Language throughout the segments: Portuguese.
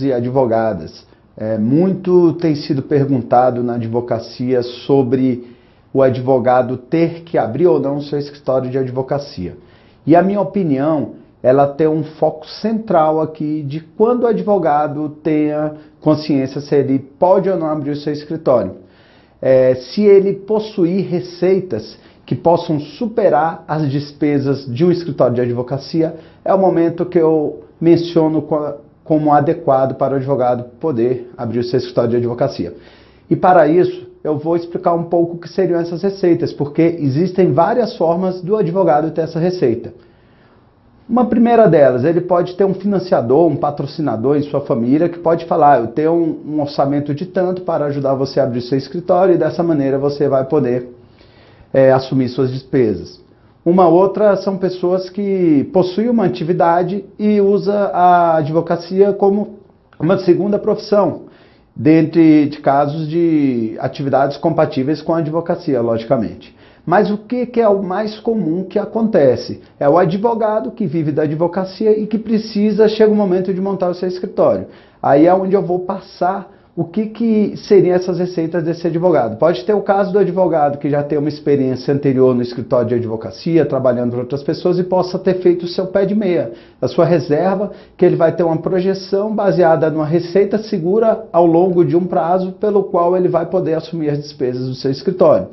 E advogadas. Muito tem sido perguntado na advocacia sobre o advogado ter que abrir ou não o seu escritório de advocacia. E a minha opinião, ela tem um foco central aqui de quando o advogado tenha consciência se ele pode ou não abrir o seu escritório. Se ele possuir receitas que possam superar as despesas de um escritório de advocacia, é o momento que eu menciono como adequado para o advogado poder abrir o seu escritório de advocacia. E para isso, eu vou explicar um pouco o que seriam essas receitas, porque existem várias formas do advogado ter essa receita. Uma primeira delas, ele pode ter um financiador, um patrocinador em sua família que pode falar, eu tenho um orçamento de tanto para ajudar você a abrir o seu escritório e dessa maneira você vai poder assumir suas despesas. Uma outra são pessoas que possuem uma atividade e usam a advocacia como uma segunda profissão, dentro de casos de atividades compatíveis com a advocacia, logicamente. Mas o que é o mais comum que acontece? É o advogado que vive da advocacia e que chega o momento de montar o seu escritório. Aí é onde eu vou passar o que seriam essas receitas desse advogado. Pode ter o caso do advogado que já tem uma experiência anterior no escritório de advocacia, trabalhando para outras pessoas e possa ter feito o seu pé de meia, a sua reserva, que ele vai ter uma projeção baseada numa receita segura ao longo de um prazo, pelo qual ele vai poder assumir as despesas do seu escritório.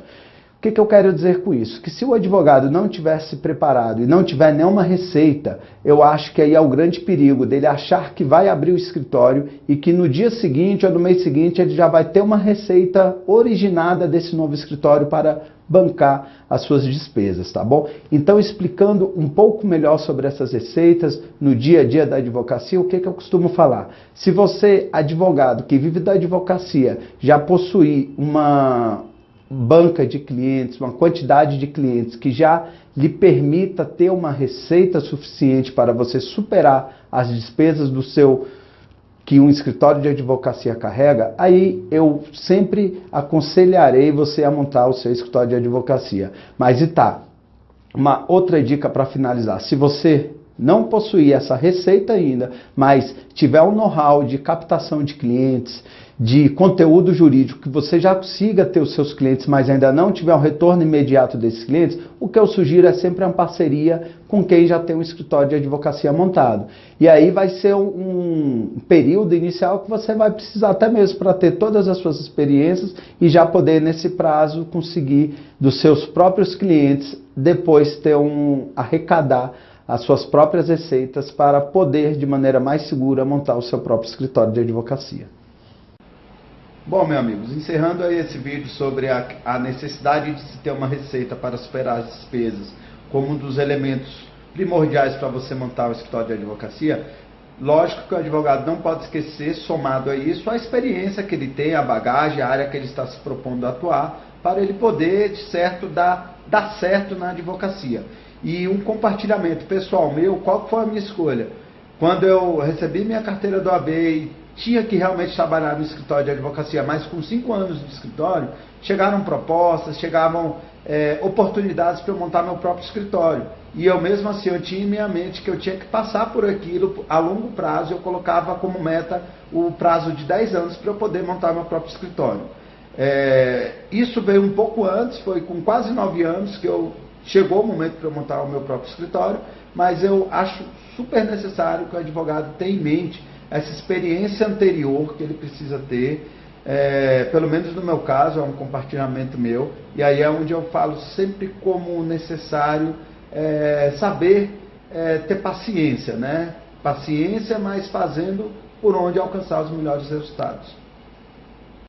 O que eu quero dizer com isso? Que se o advogado não tivesse preparado e não tiver nenhuma receita, eu acho que aí é o grande perigo dele achar que vai abrir o escritório e que no dia seguinte ou no mês seguinte ele já vai ter uma receita originada desse novo escritório para bancar as suas despesas, tá bom? Então, explicando um pouco melhor sobre essas receitas no dia a dia da advocacia, o que eu costumo falar? Se você, advogado que vive da advocacia, já possui uma banca de clientes, uma quantidade de clientes que já lhe permita ter uma receita suficiente para você superar as despesas que um escritório de advocacia carrega, aí eu sempre aconselharei você a montar o seu escritório de advocacia. Mas uma outra dica para finalizar, se você não possuir essa receita ainda, mas tiver um know-how de captação de clientes, de conteúdo jurídico, que você já consiga ter os seus clientes, mas ainda não tiver um retorno imediato desses clientes, o que eu sugiro é sempre uma parceria com quem já tem um escritório de advocacia montado. E aí vai ser um período inicial que você vai precisar até mesmo para ter todas as suas experiências e já poder, nesse prazo, conseguir dos seus próprios clientes, depois arrecadar as suas próprias receitas para poder, de maneira mais segura, montar o seu próprio escritório de advocacia. Bom, meus amigos, encerrando aí esse vídeo sobre a necessidade de se ter uma receita para superar as despesas como um dos elementos primordiais para você montar o escritório de advocacia, lógico que o advogado não pode esquecer, somado a isso, a experiência que ele tem, a bagagem, a área que ele está se propondo a atuar, para ele poder, de certo, dar certo na advocacia. E um compartilhamento pessoal meu, qual foi a minha escolha? Quando eu recebi minha carteira do OAB e tinha que realmente trabalhar no escritório de advocacia, mas com 5 anos de escritório, chegaram propostas, chegavam oportunidades para eu montar meu próprio escritório. E eu mesmo assim, eu tinha em minha mente que eu tinha que passar por aquilo a longo prazo, eu colocava como meta o prazo de 10 anos para eu poder montar meu próprio escritório. Isso veio um pouco antes, foi com quase 9 anos que chegou o momento para eu montar o meu próprio escritório, mas eu acho super necessário que o advogado tenha em mente essa experiência anterior que ele precisa ter, pelo menos no meu caso, é um compartilhamento meu, e aí é onde eu falo sempre como necessário saber ter paciência, né? Paciência, mas fazendo por onde alcançar os melhores resultados.